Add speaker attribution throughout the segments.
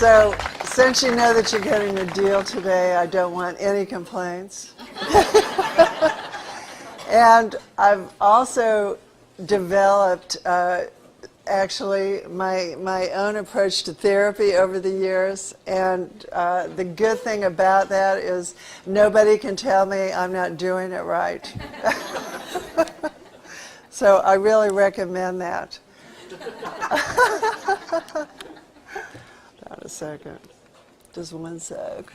Speaker 1: So, since you know that you're getting a deal today, I don't want any complaints. And I've also developed, actually, my own approach to therapy over the years. And the good thing about that is nobody can tell me I'm not doing it right. So I really recommend that. Hold a second. Just one sec.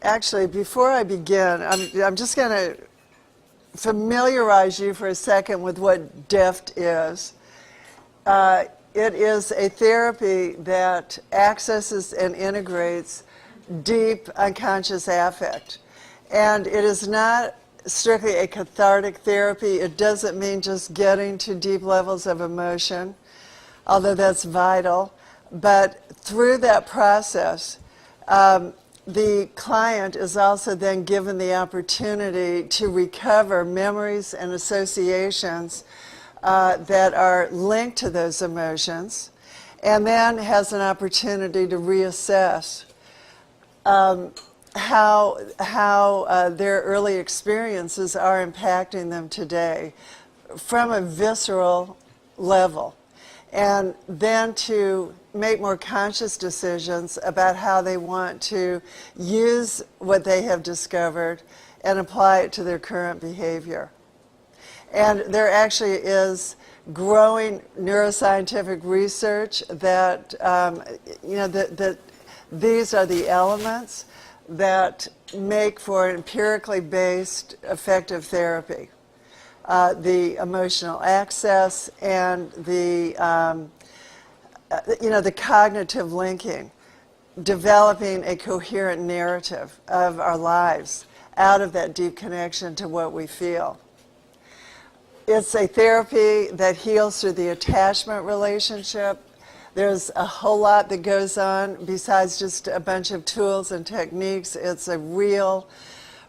Speaker 1: Actually, before I begin, I'm just going to familiarize you for a second with what DEFT is. It is a therapy that accesses and integrates deep unconscious affect. And it is not strictly a cathartic therapy. It doesn't mean just getting to deep levels of emotion, although that's vital. But through that process, the client is also then given the opportunity to recover memories and associations that are linked to those emotions, and then has an opportunity to reassess how their early experiences are impacting them today from a visceral level, and then to make more conscious decisions about how they want to use what they have discovered and apply it to their current behavior. And there actually is growing neuroscientific research that, that these are the elements that make for empirically based effective therapy. The emotional access and the cognitive linking, developing a coherent narrative of our lives out of that deep connection to what we feel. It's a therapy that heals through the attachment relationship. There's a whole lot that goes on besides just a bunch of tools and techniques. It's a real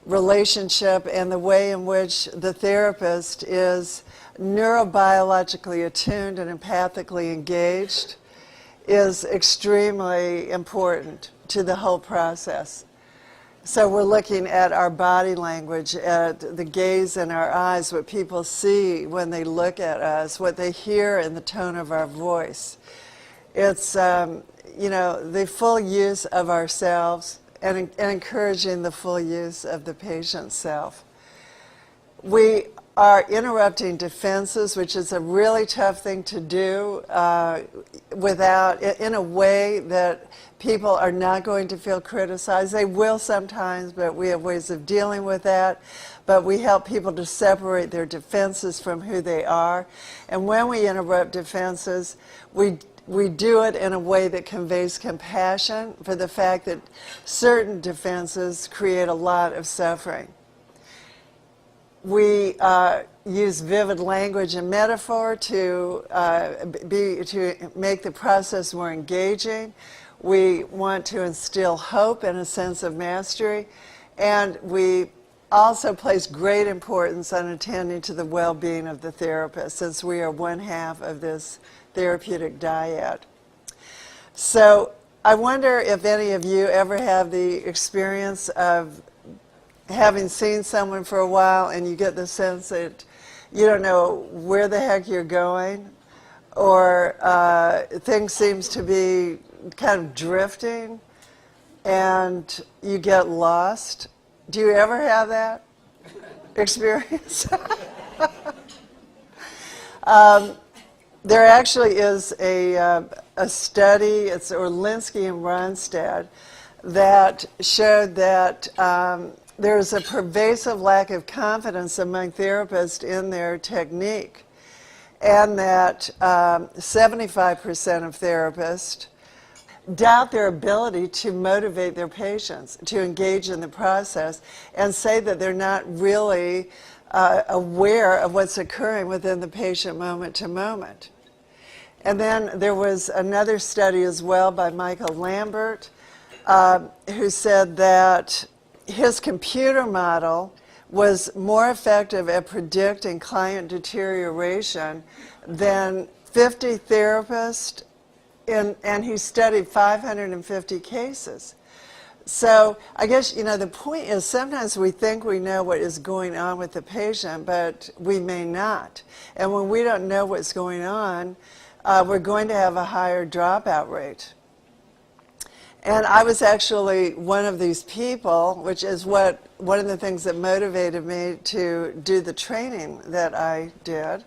Speaker 1: relationship, and the way in which the therapist is neurobiologically attuned and empathically engaged is extremely important to the whole process. So we're looking at our body language, at the gaze in our eyes, what people see when they look at us, what they hear in the tone of our voice. It's, the full use of ourselves and encouraging the full use of the patient's self. We are interrupting defenses, which is a really tough thing to do in a way that people are not going to feel criticized. They will sometimes, but we have ways of dealing with that. But we help people to separate their defenses from who they are. And when we interrupt defenses, we do it in a way that conveys compassion for the fact that certain defenses create a lot of suffering. We use vivid language and metaphor to make the process more engaging. We want to instill hope and a sense of mastery, and we also place great importance on attending to the well-being of the therapist, since we are one half of this therapeutic dyad. So I wonder if any of you ever have the experience of having seen someone for a while and you get the sense that you don't know where the heck you're going, or things seems to be kind of drifting and you get lost. Do you ever have that experience? There actually is a study, it's Orlinsky and Ronstadt, that showed that there's a pervasive lack of confidence among therapists in their technique, and that 75% of therapists doubt their ability to motivate their patients to engage in the process, and say that they're not really aware of what's occurring within the patient moment to moment. And then there was another study as well by Michael Lambert, who said that his computer model was more effective at predicting client deterioration than 50 therapists and he studied 550 cases. So I guess, the point is sometimes we think we know what is going on with the patient, but we may not. And when we don't know what's going on, we're going to have a higher dropout rate. And I was actually one of these people, which is one of the things that motivated me to do the training that I did.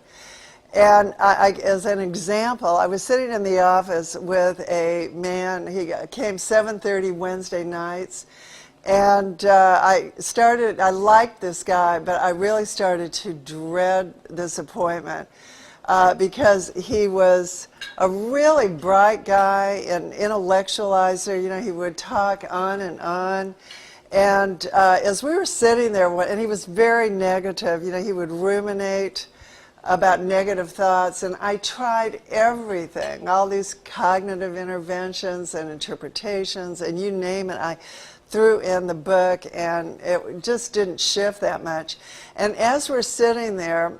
Speaker 1: And as an example, I was sitting in the office with a man. He came 7:30 Wednesday nights, and I liked this guy, but I really started to dread this appointment because he was a really bright guy, an intellectualizer. He would talk on and on. And as we were sitting there, and he was very negative, he would ruminate about negative thoughts, and I tried everything, all these cognitive interventions and interpretations, and you name it, I threw in the book, and it just didn't shift that much. And as we're sitting there,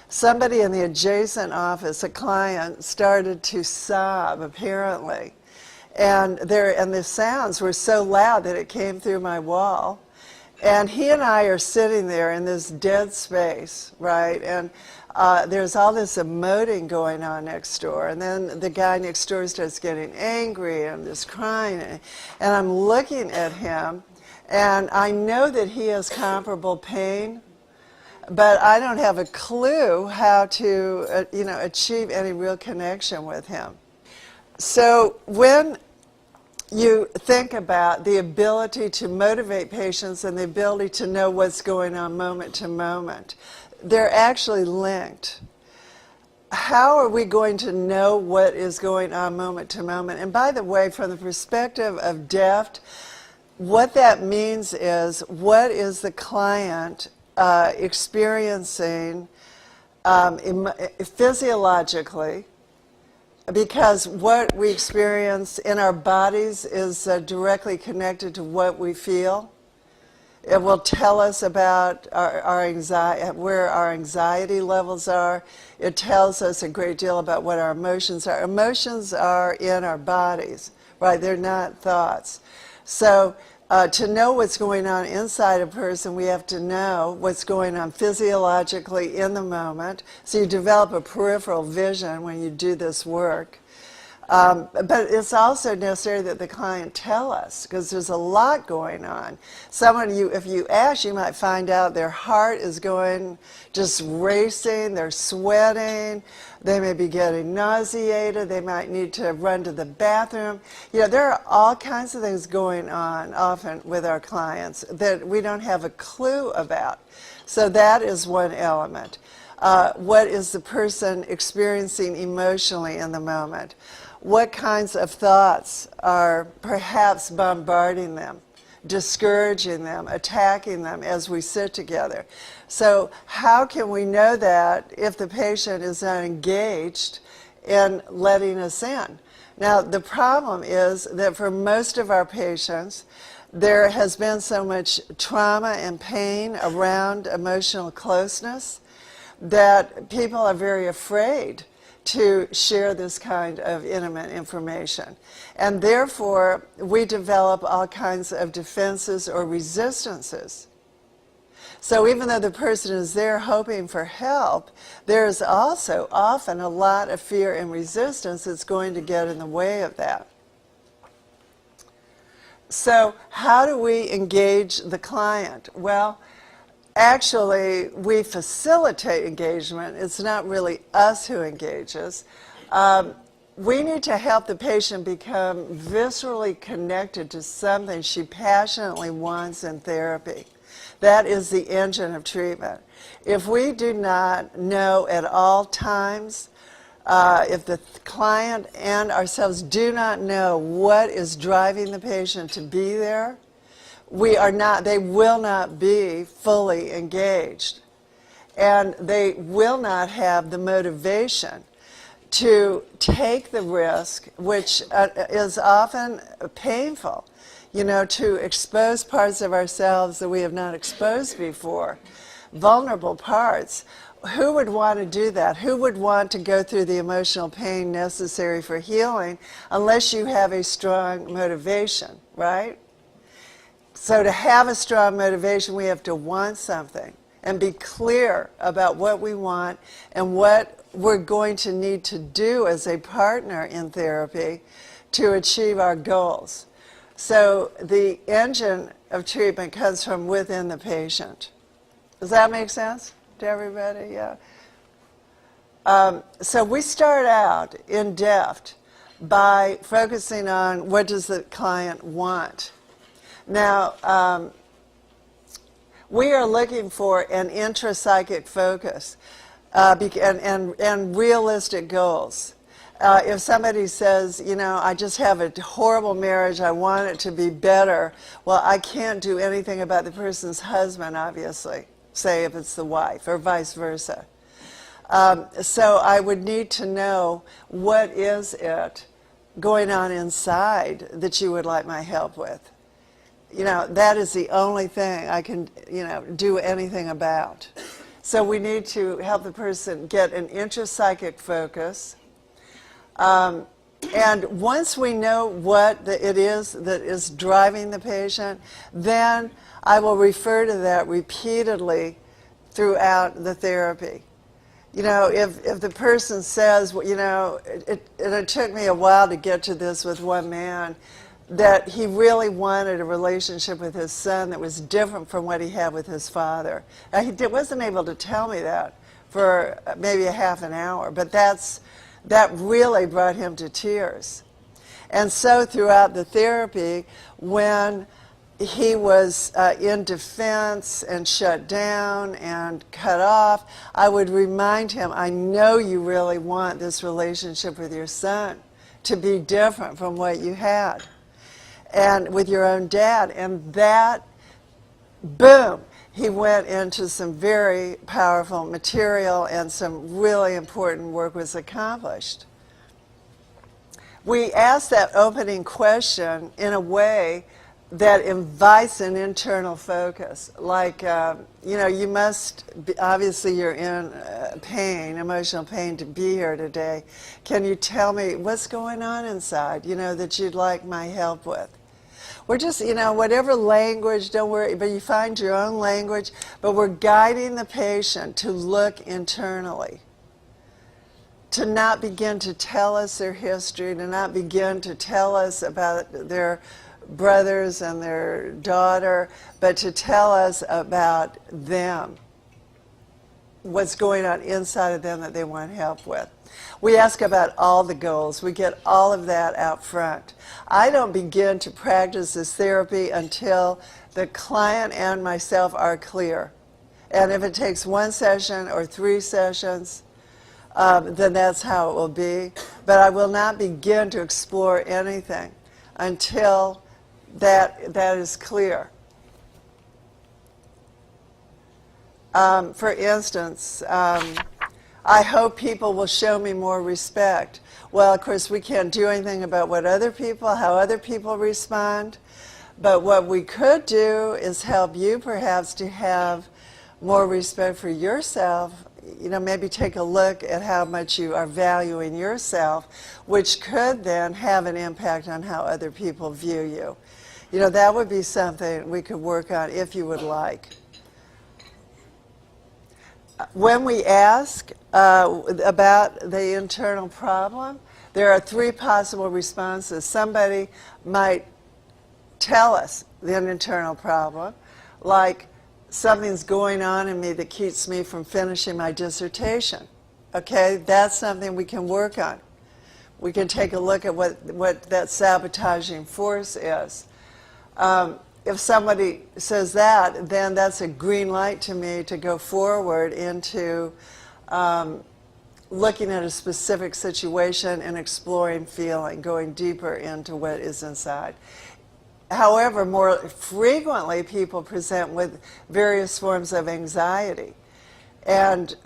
Speaker 1: somebody in the adjacent office, a client, started to sob, apparently. And the sounds were so loud that it came through my wall. And he and I are sitting there in this dead space, right? And there's all this emoting going on next door. And then the guy next door starts getting angry and just crying. And I'm looking at him, and I know that he has comparable pain, but I don't have a clue how to achieve any real connection with him. So when you think about the ability to motivate patients and the ability to know what's going on moment to moment, they're actually linked. How are we going to know what is going on moment to moment? And by the way, from the perspective of DEFT, what that means is, what is the client experiencing physiologically? Because what we experience in our bodies is directly connected to what we feel. It will tell us about our anxiety, where our anxiety levels are. It tells us a great deal about what our emotions are. Emotions are in our bodies, right? They're not thoughts. So to know what's going on inside a person, we have to know what's going on physiologically in the moment. So you develop a peripheral vision when you do this work. But it's also necessary that the client tell us, because there's a lot going on. If you ask, you might find out their heart is going, just racing, they're sweating, they may be getting nauseated, they might need to run to the bathroom. There are all kinds of things going on often with our clients that we don't have a clue about. So that is one element. What is the person experiencing emotionally in the moment? What kinds of thoughts are perhaps bombarding them, discouraging them, attacking them as we sit together? So how can we know that if the patient is not engaged in letting us in? Now, the problem is that for most of our patients, there has been so much trauma and pain around emotional closeness that people are very afraid to share this kind of intimate information. And therefore, we develop all kinds of defenses or resistances. So even though the person is there hoping for help, there's also often a lot of fear and resistance that's going to get in the way of that. So how do we engage the client? Well, actually, we facilitate engagement. It's not really us who engages. We need to help the patient become viscerally connected to something she passionately wants in therapy. That is the engine of treatment. If we do not know at all times, if the client and ourselves do not know what is driving the patient to be there, they will not be fully engaged. And they will not have the motivation to take the risk, which is often painful, to expose parts of ourselves that we have not exposed before. vulnerable parts. Who would want to do that? Who would want to go through the emotional pain necessary for healing unless you have a strong motivation, right? So to have a strong motivation, we have to want something and be clear about what we want and what we're going to need to do as a partner in therapy to achieve our goals. So the engine of treatment comes from within the patient. Does that make sense to everybody? Yeah. So we start out in depth by focusing on what does the client want. Now, we are looking for an intrapsychic focus and realistic goals. If somebody says, you know, I just have a horrible marriage, I want it to be better, well, I can't do anything about the person's husband, obviously, say if it's the wife, or vice versa. So I would need to know what is it going on inside that you would like my help with. You know, that is the only thing I can, you know, do anything about. So we need to help the person get an intrapsychic focus. And once we know what it is that is driving the patient, then I will refer to that repeatedly throughout the therapy. You know, if the person says, well, you know, it took me a while to get to this with one man, that he really wanted a relationship with his son that was different from what he had with his father. Now, he wasn't able to tell me that for maybe a half an hour, but that really brought him to tears. And so throughout the therapy, when he was in defense and shut down and cut off, I would remind him, I know you really want this relationship with your son to be different from what you had and with your own dad. And that, boom, he went into some very powerful material and some really important work was accomplished. We asked that opening question in a way that invites an internal focus. Like, you know, you must, obviously you're in pain, emotional pain to be here today. Can you tell me what's going on inside, you know, that you'd like my help with? We're just, you know, whatever language, don't worry, but you find your own language, but we're guiding the patient to look internally, to not begin to tell us their history, to not begin to tell us about their brothers and their daughter, but to tell us about them, what's going on inside of them that they want help with. We ask about all the goals. We get all of that out front. I don't begin to practice this therapy until the client and myself are clear. And if it takes one session or 3 sessions, then that's how it will be. But I will not begin to explore anything until that is clear. For instance, I hope people will show me more respect. Well, of course, we can't do anything about what other people, how other people respond. But what we could do is help you perhaps to have more respect for yourself. You know, maybe take a look at how much you are valuing yourself, which could then have an impact on how other people view you. You know, that would be something we could work on if you would like. When we ask about the internal problem, there are 3 possible responses. Somebody might tell us an internal problem, like something's going on in me that keeps me from finishing my dissertation. Okay, that's something we can work on. We can take a look at what that sabotaging force is. If somebody says that, then that's a green light to me to go forward into looking at a specific situation and exploring feeling, going deeper into what is inside. However, more frequently people present with various forms of anxiety. And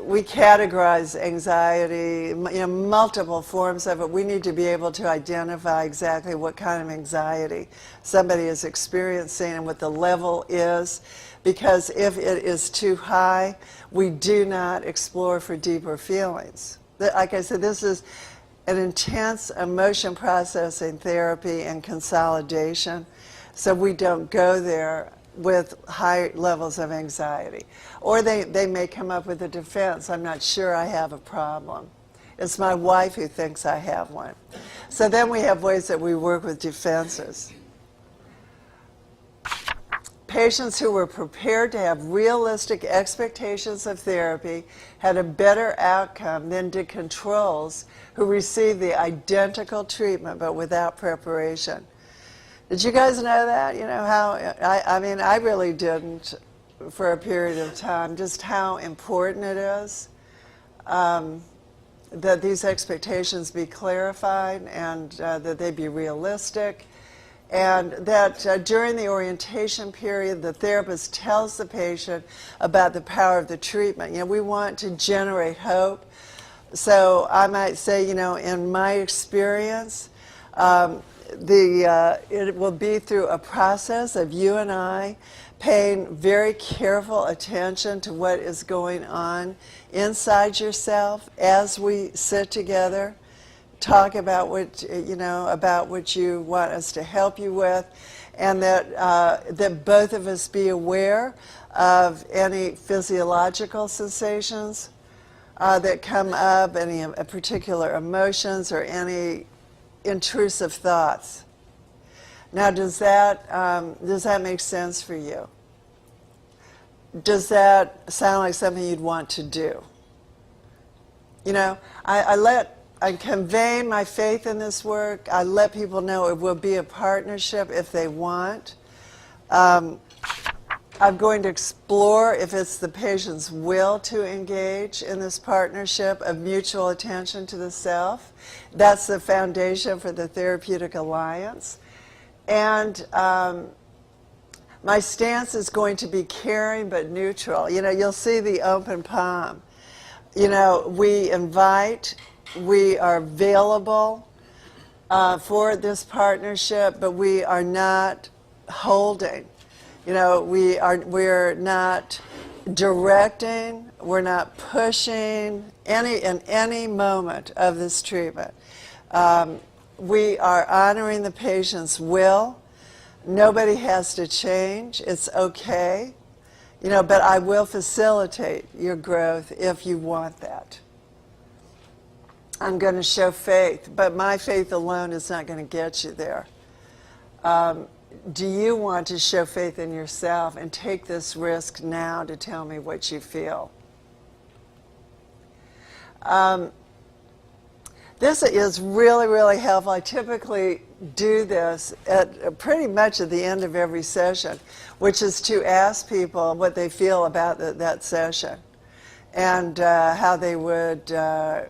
Speaker 1: we categorize anxiety, multiple forms of it. We need to be able to identify exactly what kind of anxiety somebody is experiencing and what the level is, because if it is too high, we do not explore for deeper feelings. Like I said, this is an intense emotion processing therapy and consolidation, so we don't go there with high levels of anxiety. Or they may come up with a defense, I'm not sure I have a problem. It's my wife who thinks I have one. So then we have ways that we work with defenses. Patients who were prepared to have realistic expectations of therapy had a better outcome than did controls who received the identical treatment but without preparation. Did you guys know that? You know how, I mean, I really didn't for a period of time, just how important it is that these expectations be clarified and that they be realistic. And that during the orientation period, the therapist tells the patient about the power of the treatment. We want to generate hope. So I might say, in my experience, it will be through a process of you and I paying very careful attention to what is going on inside yourself as we sit together. Talk about what you want us to help you with, and that both of us be aware of any physiological sensations that come up, any particular emotions, or any intrusive thoughts. Now, does that make sense for you? Does that sound like something you'd want to do? I convey my faith in this work. I let people know it will be a partnership if they want. I'm going to explore if it's the patient's will to engage in this partnership of mutual attention to the self. That's the foundation for the Therapeutic Alliance. And my stance is going to be caring but neutral. You'll see the open palm. We invite. We are available for this partnership, but we are not holding. We're not directing. We're not pushing in any moment of this treatment. We are honoring the patient's will. Nobody has to change. It's okay. But I will facilitate your growth if you want that. I'm going to show faith, but my faith alone is not going to get you there. Do you want to show faith in yourself and take this risk now to tell me what you feel? This is really, really helpful. I typically do this pretty much at the end of every session, which is to ask people what they feel about that session. And how they would, I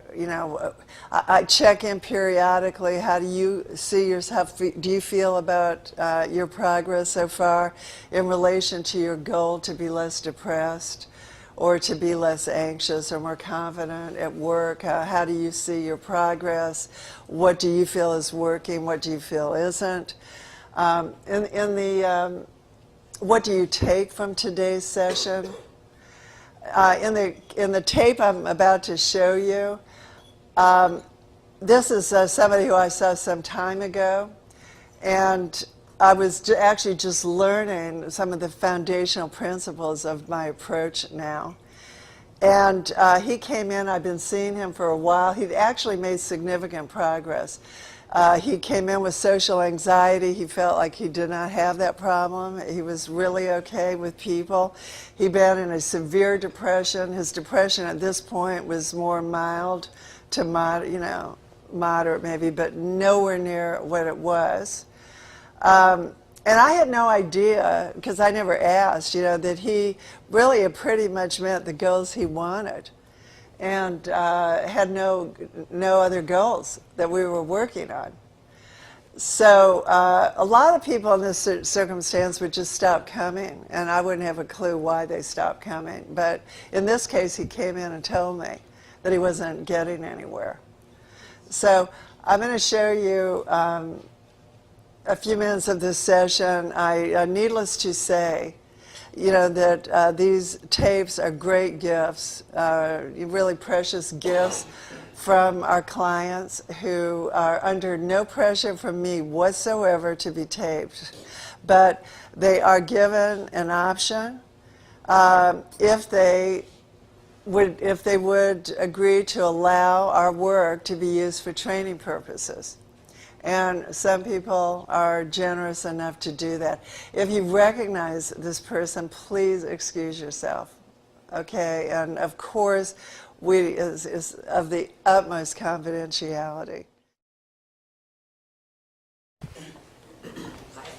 Speaker 1: check in periodically. How do you see yourself? Do you feel about your progress so far in relation to your goal to be less depressed or to be less anxious or more confident at work? How do you see your progress? What do you feel is working? What do you feel isn't? What do you take from today's session? In the tape I'm about to show you, this is somebody who I saw some time ago, and I was actually just learning some of the foundational principles of my approach now. And he came in, I've been seeing him for a while. He'd actually made significant progress. He came in with social anxiety. He felt like he did not have that problem. He was really okay with people. He'd been in a severe depression. His depression at this point was more mild to moderate maybe, but nowhere near what it was. And I had no idea, because I never asked, that he really had pretty much met the goals he wanted, and had no other goals that we were working on. So a lot of people in this circumstance would just stop coming, and I wouldn't have a clue why they stopped coming. But in this case, he came in and told me that he wasn't getting anywhere. So I'm going to show you a few minutes of this session. Needless to say, you know, that these tapes are great gifts, really precious gifts from our clients who are under no pressure from me whatsoever to be taped. But they are given an option if they would agree to allow our work to be used for training purposes. And some people are generous enough to do that. If you recognize this person, please excuse yourself, okay? And of course, is of the utmost confidentiality.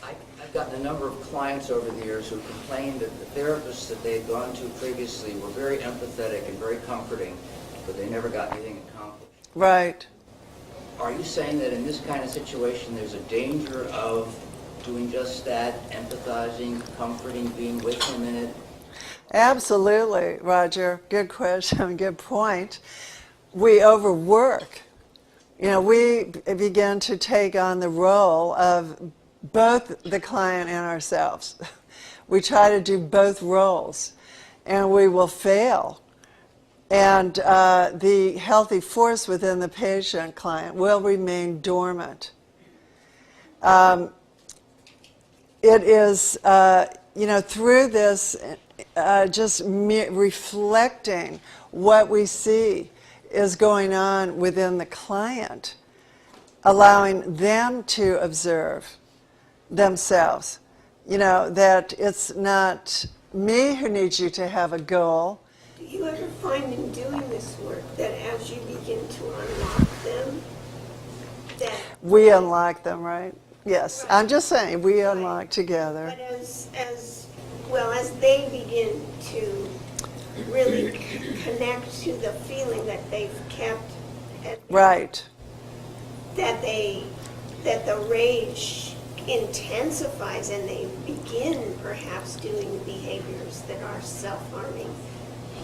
Speaker 2: I've gotten a number of clients over the years who complained that the therapists that they had gone to previously were very empathetic and very comforting, but they never got anything accomplished.
Speaker 1: Right.
Speaker 2: Are you saying that in this kind of situation there's a danger of doing just that, empathizing, comforting, being with them in it?
Speaker 1: Absolutely, Roger. Good question, good point. We overwork. You know, we begin to take on the role of both the client and ourselves. We try to do both roles, and we will fail. And the healthy force within the patient client will remain dormant. It is, you know, through this, just reflecting what we see is going on within the client, allowing them to observe themselves. You know, that it's not me who needs you to have a goal.
Speaker 3: Do you ever find in doing this work that as you begin to unlock them, that
Speaker 1: we unlock them, right? Yes,
Speaker 3: right.
Speaker 1: I'm just saying we
Speaker 3: Right.
Speaker 1: unlock together.
Speaker 3: But as well as they begin to really connect to the feeling that they've kept,
Speaker 1: Right.
Speaker 3: that the rage intensifies and they begin perhaps doing behaviors that are self-harming.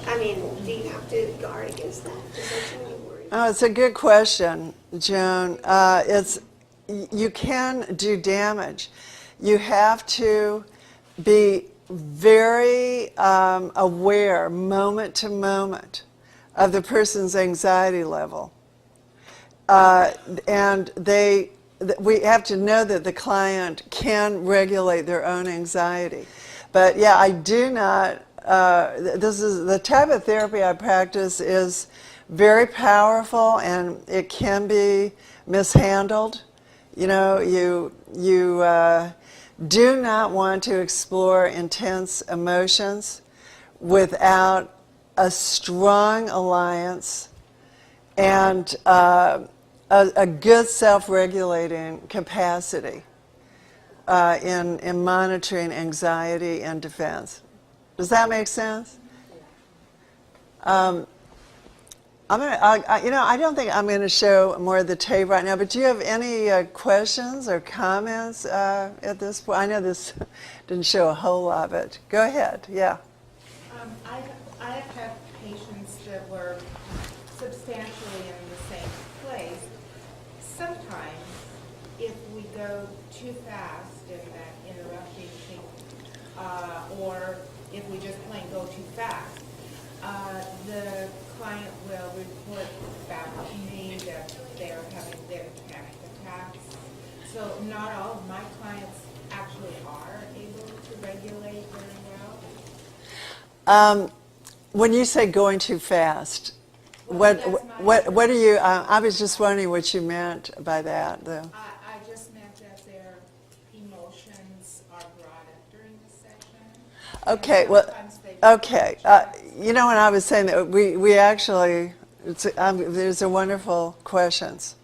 Speaker 3: I mean, do you have to guard against that? Is that something you worry about?
Speaker 1: Oh, it's a good question, Joan. You can do damage. You have to be very aware, moment to moment, of the person's anxiety level. And we have to know that the client can regulate their own anxiety. But yeah, I do not, this is the type of therapy I practice is very powerful and it can be mishandled. You know, you do not want to explore intense emotions without a strong alliance and a good self-regulating capacity in monitoring anxiety and defense. Does that make sense? I don't think I'm going to show more of the tape right now, but do you have any questions or comments at this point? I know this didn't show a whole lot, but go ahead. Yeah.
Speaker 4: I have had patients that were substantially in the same place. Sometimes, if we go too fast in that interrupting thing, or if we just plain go too fast, the client will report back to me that they're having their panic attacks. So not all of my clients actually are able to regulate very well.
Speaker 1: When you say going too fast, what are you? I was just wondering what you meant by that, though.
Speaker 4: I just meant that their emotions are brought up during the session.
Speaker 1: Okay, well, okay. You know, when I was saying that, we actually, there's a wonderful questions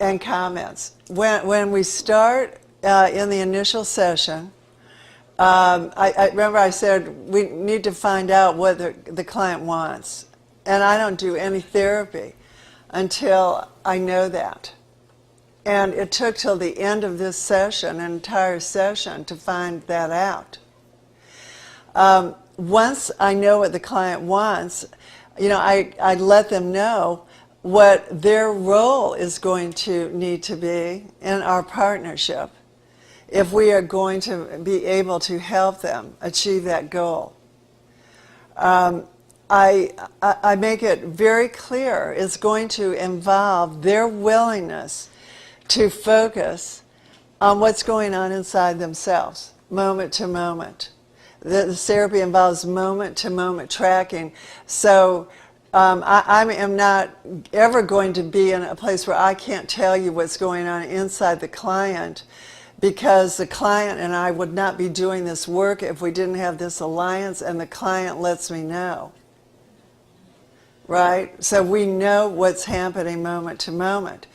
Speaker 1: and comments. When we start in the initial session, I remember I said we need to find out what the client wants. And I don't do any therapy until I know that. And it took till the end of this session, an entire session, to find that out. Once I know what the client wants, I let them know what their role is going to need to be in our partnership if we are going to be able to help them achieve that goal. I make it very clear it's going to involve their willingness to focus on what's going on inside themselves, moment to moment. The therapy involves moment-to-moment tracking. So I am not ever going to be in a place where I can't tell you what's going on inside the client, because the client and I would not be doing this work if we didn't have this alliance, and the client lets me know. Right? So we know what's happening moment to moment.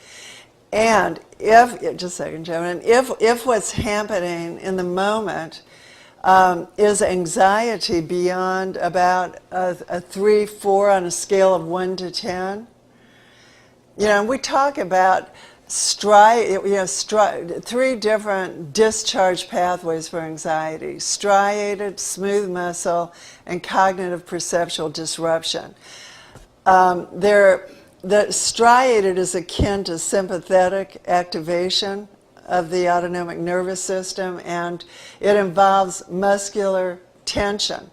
Speaker 1: And if, just a second, Joan, and if what's happening in the moment is anxiety beyond about a 3, 4 on a scale of 1 to 10, we talk about three different discharge pathways for anxiety: striated, smooth muscle, and cognitive perceptual disruption. The striated is akin to sympathetic activation of the autonomic nervous system, and it involves muscular tension.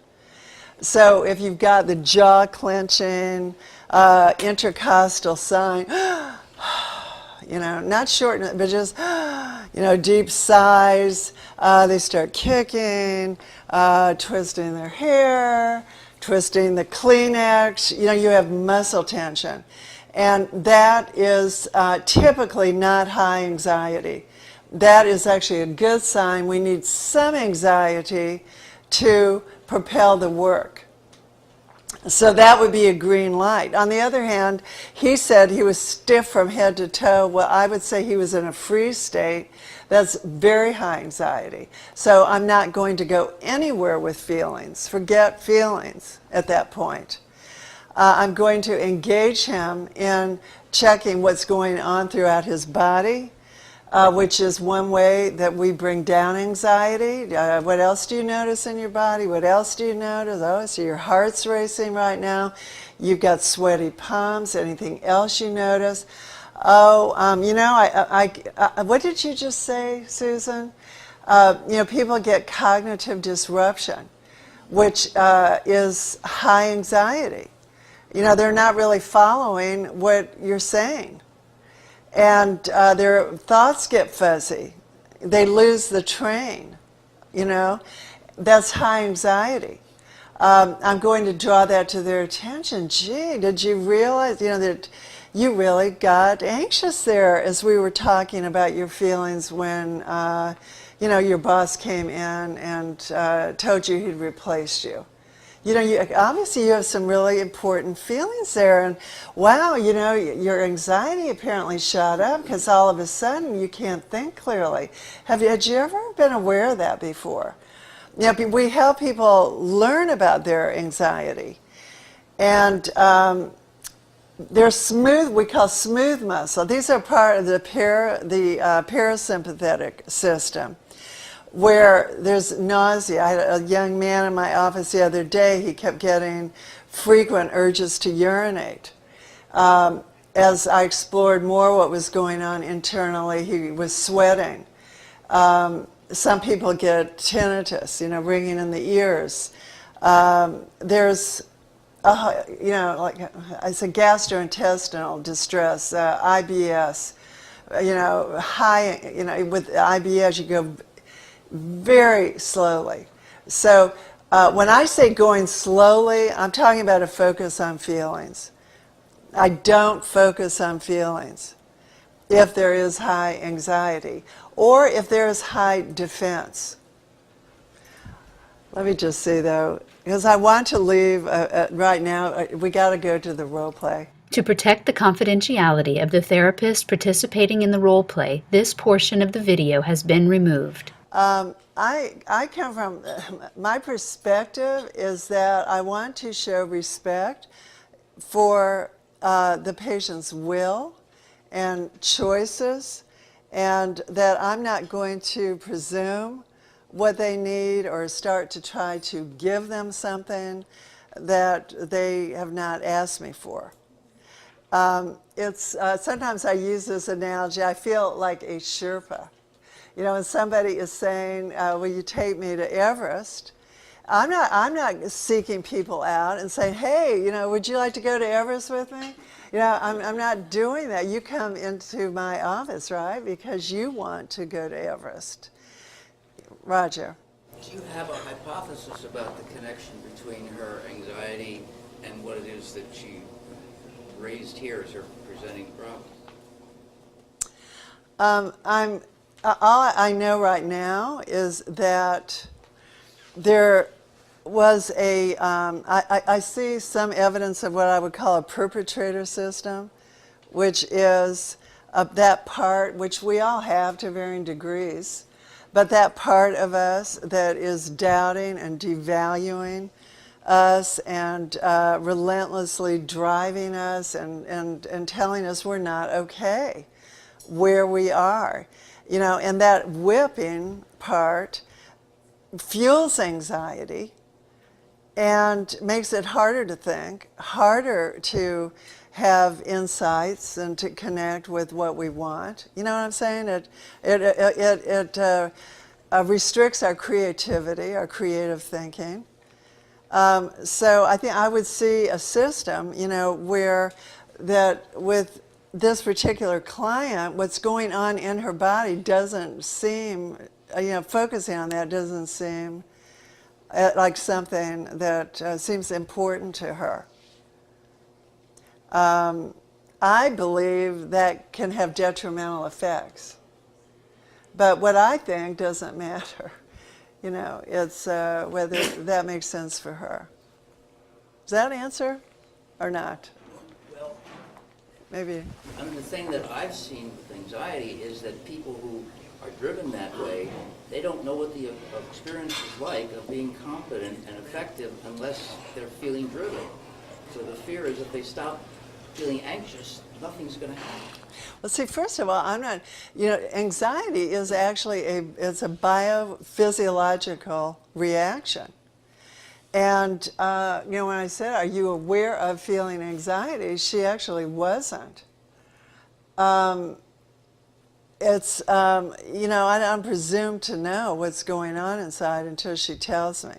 Speaker 1: So if you've got the jaw clenching, intercostal sign, not short, but just, deep sighs, they start kicking, twisting their hair, twisting the Kleenex, you have muscle tension. And that is typically not high anxiety. That is actually a good sign. We need some anxiety to propel the work. So that would be a green light. On the other hand, he said he was stiff from head to toe. Well, I would say he was in a freeze state. That's very high anxiety. So I'm not going to go anywhere with feelings. Forget feelings at that point. I'm going to engage him in checking what's going on throughout his body, which is one way that we bring down anxiety. What else do you notice in your body? What else do you notice? Oh, so your heart's racing right now. You've got sweaty palms. Anything else you notice? Oh, what did you just say, Susan? People get cognitive disruption, which is high anxiety. They're not really following what you're saying. And their thoughts get fuzzy. They lose the train. That's high anxiety. I'm going to draw that to their attention. Gee, did you realize, that you really got anxious there as we were talking about your feelings when, your boss came in and told you he'd replaced you. Obviously you have some really important feelings there, and wow, your anxiety apparently shot up because all of a sudden you can't think clearly. Had you ever been aware of that before? We help people learn about their anxiety, and they're smooth. We call smooth muscle. These are part of the parasympathetic system, where there's nausea. I had a young man in my office the other day. He kept getting frequent urges to urinate. As I explored more what was going on internally, he was sweating. Some people get tinnitus, ringing in the ears. There's, it's a gastrointestinal distress, IBS. High, with IBS you go very slowly. So when I say going slowly, I'm talking about a focus on feelings. I don't focus on feelings if there is high anxiety or if there is high defense. Let me just see though, because I want to leave right now. We got to go to the role play.
Speaker 5: To protect the confidentiality of the therapist participating in the role play, this portion of the video has been removed.
Speaker 1: I come from, my perspective is that I want to show respect for the patient's will and choices and that I'm not going to presume what they need or start to try to give them something that they have not asked me for. Sometimes I use this analogy. I feel like a Sherpa. You know, when somebody is saying, "Will you take me to Everest?" I'm not seeking people out and saying, "Hey, you know, would you like to go to Everest with me?" You know, I'm not doing that. You come into my office, right, because you want to go to Everest. Roger.
Speaker 2: Do you have a hypothesis about the connection between her anxiety and what it is that she raised here as her presenting problem?
Speaker 1: All I know right now is that there was I see some evidence of what I would call a perpetrator system, which is that part, which we all have to varying degrees, but that part of us that is doubting and devaluing us and relentlessly driving us and telling us we're not okay where we are. You know, and that whipping part fuels anxiety and makes it harder to think, harder to have insights and to connect with what we want. You know what I'm saying? It restricts our creativity, our creative thinking. So I think I would see a system, you know, where that with this particular client, what's going on in her body doesn't seem, you know, focusing on that doesn't seem like something that seems important to her. I believe that can have detrimental effects. But what I think doesn't matter. You know, it's whether that makes sense for her. Does that answer or not?
Speaker 2: Well,
Speaker 1: Maybe.
Speaker 2: I mean, the thing that I've seen with anxiety is that people who are driven that way, they don't know what the experience is like of being competent and effective unless they're feeling driven. So the fear is if they stop feeling anxious, nothing's going to happen.
Speaker 1: Well, see, first of all, I'm not, you know, anxiety is actually it's a biophysiological reaction. And, you know, when I said, "Are you aware of feeling anxiety?" she actually wasn't. It's, you know, I don't presume to know what's going on inside until she tells me.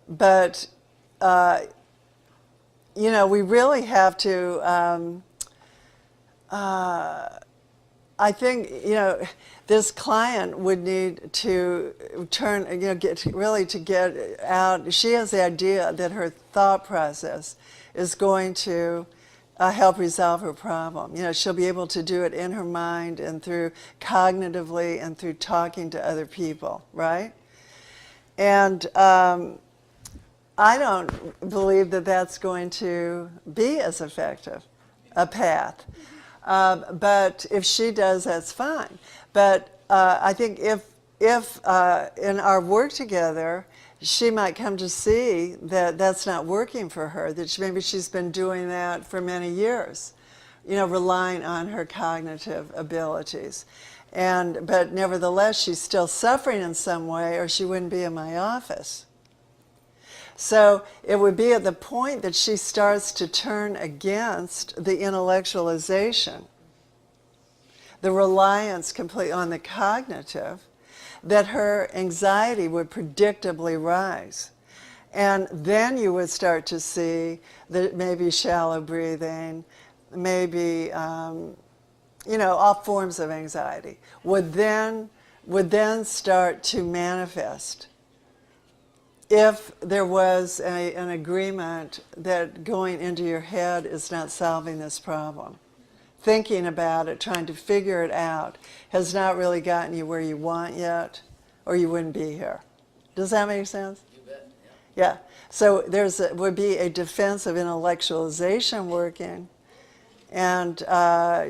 Speaker 1: But, you know, we really have to, I think, you know, this client would need to turn, you know, get out. She has the idea that her thought process is going to help resolve her problem. You know, she'll be able to do it in her mind and through cognitively and through talking to other people, right? And I don't believe that that's going to be as effective a path. But if she does, that's fine. But I think if in our work together, she might come to see that that's not working for her, that maybe she's been doing that for many years, you know, relying on her cognitive abilities. But nevertheless, she's still suffering in some way, or she wouldn't be in my office. So it would be at the point that she starts to turn against the intellectualization, the reliance completely on the cognitive, that her anxiety would predictably rise. And then you would start to see that maybe shallow breathing, maybe, you know, all forms of anxiety would then start to manifest. If there was an agreement that going into your head is not solving this problem, thinking about it, trying to figure it out, has not really gotten you where you want yet, or you wouldn't be here. Does that make sense?
Speaker 2: You bet,
Speaker 1: Yeah. So would be a defense of intellectualization working, and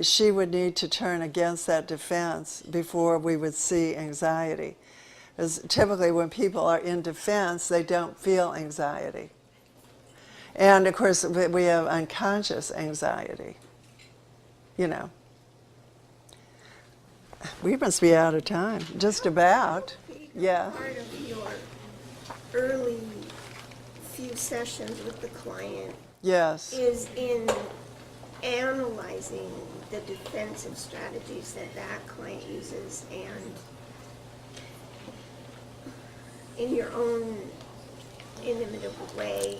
Speaker 1: she would need to turn against that defense before we would see anxiety. Because typically when people are in defense, they don't feel anxiety. And of course, we have unconscious anxiety, you know. We must be out of time, just about. Yeah.
Speaker 3: Part of your early few sessions with the client
Speaker 1: Yes.
Speaker 3: is in analyzing the defensive strategies that that client uses, and in your own inimitable way,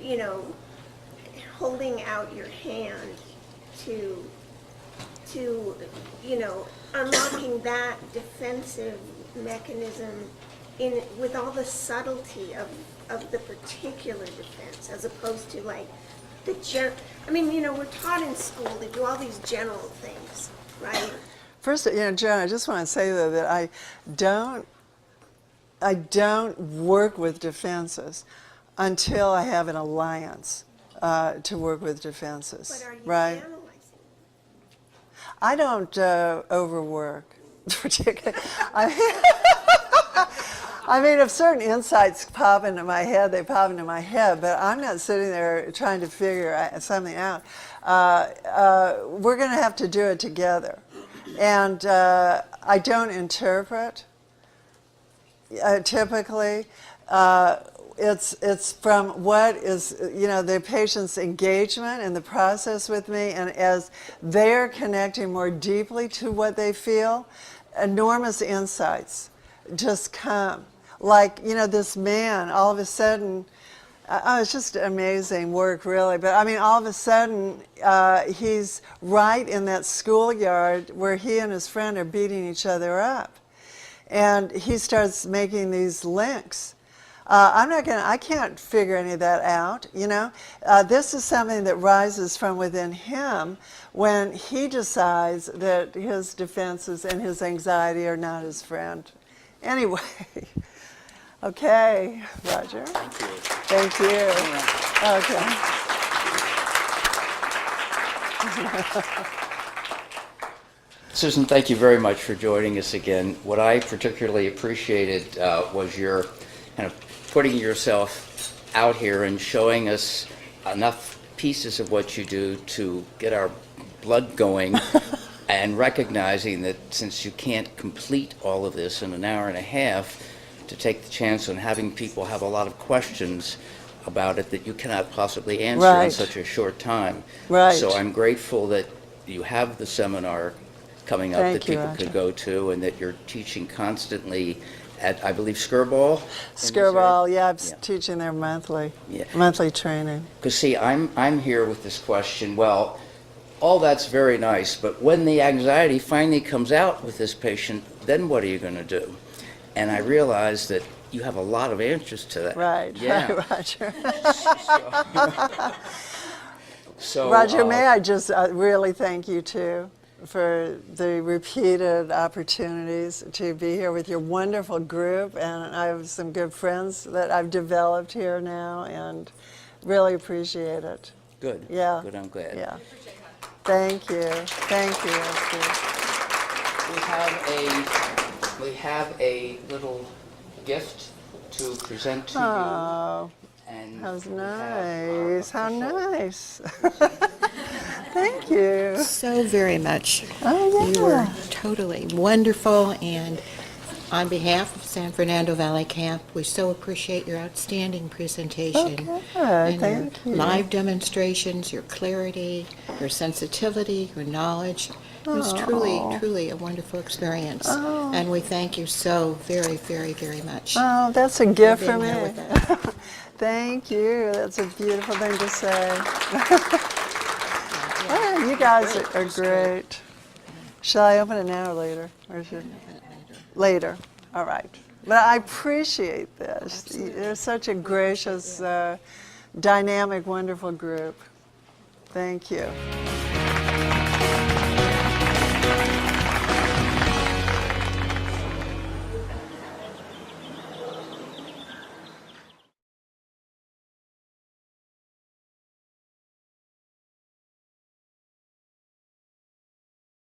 Speaker 3: you know, holding out your hand to you know, unlocking that defensive mechanism in with all the subtlety of the particular defense, as opposed to like I mean, you know, we're taught in school to do all these general things, right?
Speaker 1: First, you know, Joan, I just want to say though that I don't work with defenses until I have an alliance to work with defenses.
Speaker 3: But are you
Speaker 1: right?
Speaker 3: analyzing?
Speaker 1: I don't overwork, particularly. I mean, if certain insights pop into my head, they pop into my head, but I'm not sitting there trying to figure something out. We're going to have to do it together. And I don't interpret, typically. It's from what is, you know, the patient's engagement in the process with me, and as they're connecting more deeply to what they feel, enormous insights just come. Like, you know, this man, all of a sudden, it's just amazing work, really. But I mean, all of a sudden, he's right in that schoolyard where he and his friend are beating each other up. And he starts making these links. I can't figure any of that out, you know. This is something that rises from within him when he decides that his defenses and his anxiety are not his friend. Anyway, okay, Roger. Thank you. Okay.
Speaker 2: Susan, thank you very much for joining us again. What I particularly appreciated was your kind of putting yourself out here and showing us enough pieces of what you do to get our blood going and recognizing that since you can't complete all of this in an hour and a half, to take the chance on having people have a lot of questions about it that you cannot possibly answer in
Speaker 1: Right.
Speaker 2: such a short time.
Speaker 1: Right.
Speaker 2: So I'm grateful that you have the seminar coming up
Speaker 1: Thank
Speaker 2: that
Speaker 1: you,
Speaker 2: people
Speaker 1: Roger.
Speaker 2: could go to, and that you're teaching constantly at, I believe, Skirball? in this area?
Speaker 1: Skirball, yeah, I'm
Speaker 2: Yeah.
Speaker 1: teaching their monthly
Speaker 2: Yeah.
Speaker 1: training.
Speaker 2: Because see, I'm here with this question, well, all that's very nice, but when the anxiety finally comes out with this patient, then what are you going to do? And I realize that you have a lot of answers to that.
Speaker 1: Right,
Speaker 2: Yeah.
Speaker 1: right, Roger.
Speaker 2: So,
Speaker 1: Roger, may I just really thank you too for the repeated opportunities to be here with your wonderful group, and I have some good friends that I've developed here now, and really appreciate it.
Speaker 2: Good.
Speaker 1: Yeah.
Speaker 2: Good, I'm glad.
Speaker 1: Yeah. Thank you. Thank you. Esther.
Speaker 2: We have a little gift to present to
Speaker 1: Oh,
Speaker 2: you. And
Speaker 1: that was
Speaker 2: we have our
Speaker 1: nice. How
Speaker 2: official-
Speaker 1: nice. Thank you.
Speaker 6: So very much.
Speaker 1: Oh,
Speaker 6: You were
Speaker 1: yeah.
Speaker 6: totally wonderful, and on behalf of San Fernando Valley Camp, we so appreciate your outstanding presentation.
Speaker 1: Okay,
Speaker 6: and
Speaker 1: thank you.
Speaker 6: your live demonstrations, your clarity, your sensitivity, your knowledge. It was truly, truly a wonderful experience. And we thank you so very, very, very much.
Speaker 1: Oh, that's a gift
Speaker 6: for
Speaker 1: for
Speaker 6: being
Speaker 1: me.
Speaker 6: here with us.
Speaker 1: Thank you. That's a beautiful thing to say. Oh, you guys are great. Shall I open it now or later? Or should later? All right. But I appreciate this. You're such a gracious, dynamic, wonderful group. Thank you.